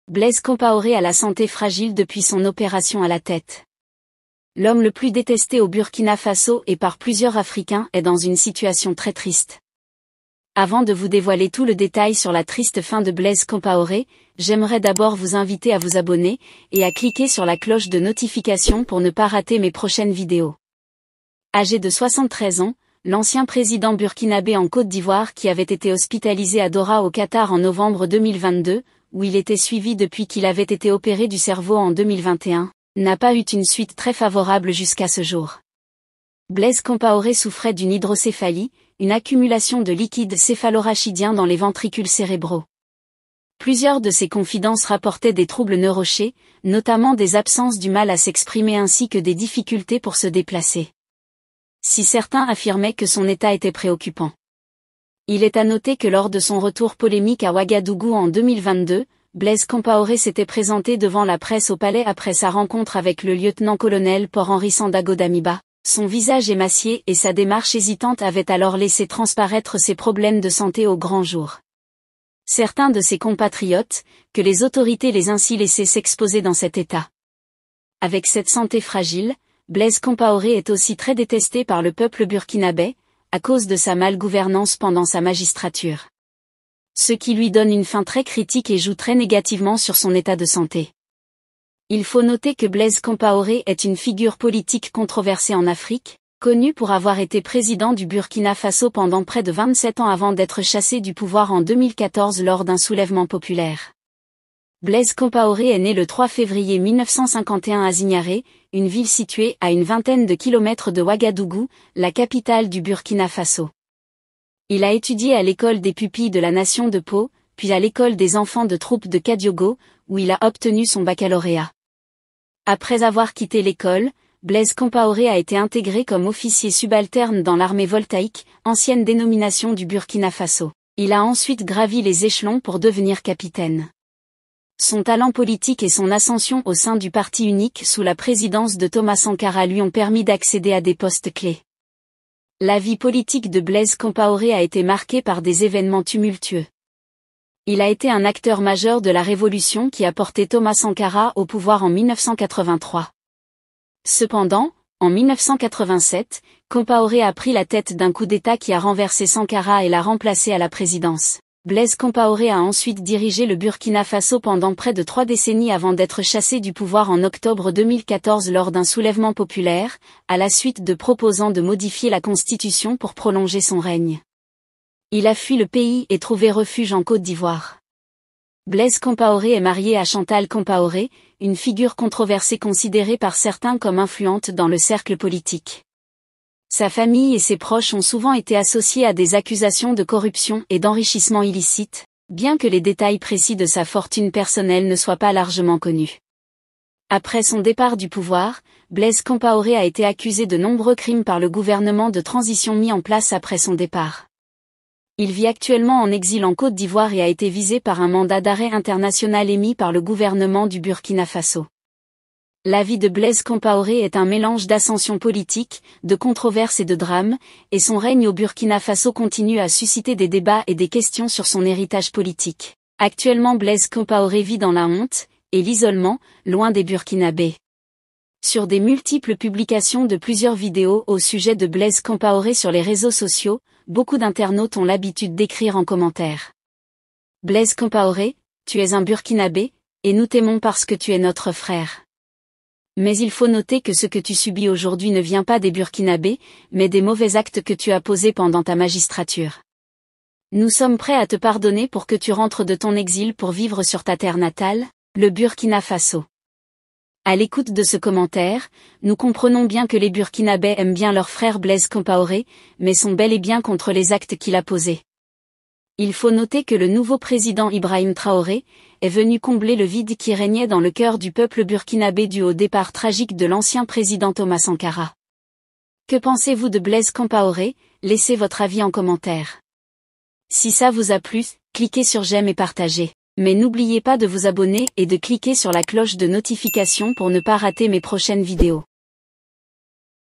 Blaise Compaoré a la santé fragile depuis son opération à la tête. L'homme le plus détesté au Burkina Faso et par plusieurs Africains est dans une situation très triste. Avant de vous dévoiler tout le détail sur la triste fin de Blaise Compaoré, j'aimerais d'abord vous inviter à vous abonner et à cliquer sur la cloche de notification pour ne pas rater mes prochaines vidéos. Âgé de 73 ans, l'ancien président burkinabé en Côte d'Ivoire qui avait été hospitalisé à Doha au Qatar en novembre 2022, où il était suivi depuis qu'il avait été opéré du cerveau en 2021, n'a pas eu une suite très favorable jusqu'à ce jour. Blaise Compaoré souffrait d'une hydrocéphalie, une accumulation de liquide céphalorachidien dans les ventricules cérébraux. Plusieurs de ses confidences rapportaient des troubles neurologiques, notamment des absences du mal à s'exprimer ainsi que des difficultés pour se déplacer. Si certains affirmaient que son état était préoccupant. Il est à noter que lors de son retour polémique à Ouagadougou en 2022, Blaise Compaoré s'était présenté devant la presse au palais après sa rencontre avec le lieutenant-colonel Paul-Henri Sandaogo Damiba. Son visage émacié et sa démarche hésitante avaient alors laissé transparaître ses problèmes de santé au grand jour. Certains de ses compatriotes, que les autorités les ainsi laissés s'exposer dans cet état. Avec cette santé fragile, Blaise Compaoré est aussi très détesté par le peuple burkinabé, à cause de sa malgouvernance pendant sa magistrature. Ce qui lui donne une fin très critique et joue très négativement sur son état de santé. Il faut noter que Blaise Compaoré est une figure politique controversée en Afrique, connu pour avoir été président du Burkina Faso pendant près de 27 ans avant d'être chassé du pouvoir en 2014 lors d'un soulèvement populaire. Blaise Compaoré est né le 3 février 1951 à Zignaré, une ville située à une vingtaine de kilomètres de Ouagadougou, la capitale du Burkina Faso. Il a étudié à l'école des pupilles de la nation de Pau, puis à l'école des enfants de troupe de Kadiogo, où il a obtenu son baccalauréat. Après avoir quitté l'école, Blaise Compaoré a été intégré comme officier subalterne dans l'armée voltaïque, ancienne dénomination du Burkina Faso. Il a ensuite gravi les échelons pour devenir capitaine. Son talent politique et son ascension au sein du parti unique sous la présidence de Thomas Sankara lui ont permis d'accéder à des postes clés. La vie politique de Blaise Compaoré a été marquée par des événements tumultueux. Il a été un acteur majeur de la révolution qui a porté Thomas Sankara au pouvoir en 1983. Cependant, en 1987, Compaoré a pris la tête d'un coup d'État qui a renversé Sankara et l'a remplacé à la présidence. Blaise Compaoré a ensuite dirigé le Burkina Faso pendant près de 3 décennies avant d'être chassé du pouvoir en octobre 2014 lors d'un soulèvement populaire, à la suite de proposant de modifier la constitution pour prolonger son règne. Il a fui le pays et trouvé refuge en Côte d'Ivoire. Blaise Compaoré est marié à Chantal Compaoré, une figure controversée considérée par certains comme influente dans le cercle politique. Sa famille et ses proches ont souvent été associés à des accusations de corruption et d'enrichissement illicite, bien que les détails précis de sa fortune personnelle ne soient pas largement connus. Après son départ du pouvoir, Blaise Compaoré a été accusé de nombreux crimes par le gouvernement de transition mis en place après son départ. Il vit actuellement en exil en Côte d'Ivoire et a été visé par un mandat d'arrêt international émis par le gouvernement du Burkina Faso. La vie de Blaise Compaoré est un mélange d'ascension politique, de controverses et de drames, et son règne au Burkina Faso continue à susciter des débats et des questions sur son héritage politique. Actuellement Blaise Compaoré vit dans la honte et l'isolement, loin des Burkinabés. Sur des multiples publications de plusieurs vidéos au sujet de Blaise Compaoré sur les réseaux sociaux, beaucoup d'internautes ont l'habitude d'écrire en commentaire. Blaise Compaoré, tu es un Burkinabé, et nous t'aimons parce que tu es notre frère. Mais il faut noter que ce que tu subis aujourd'hui ne vient pas des Burkinabés, mais des mauvais actes que tu as posés pendant ta magistrature. Nous sommes prêts à te pardonner pour que tu rentres de ton exil pour vivre sur ta terre natale, le Burkina Faso. À l'écoute de ce commentaire, nous comprenons bien que les Burkinabés aiment bien leur frère Blaise Compaoré, mais sont bel et bien contre les actes qu'il a posés. Il faut noter que le nouveau président Ibrahim Traoré est venu combler le vide qui régnait dans le cœur du peuple burkinabé dû au départ tragique de l'ancien président Thomas Sankara. Que pensez-vous de Blaise Compaoré? Laissez votre avis en commentaire. Si ça vous a plu, cliquez sur j'aime et partagez. Mais n'oubliez pas de vous abonner et de cliquer sur la cloche de notification pour ne pas rater mes prochaines vidéos.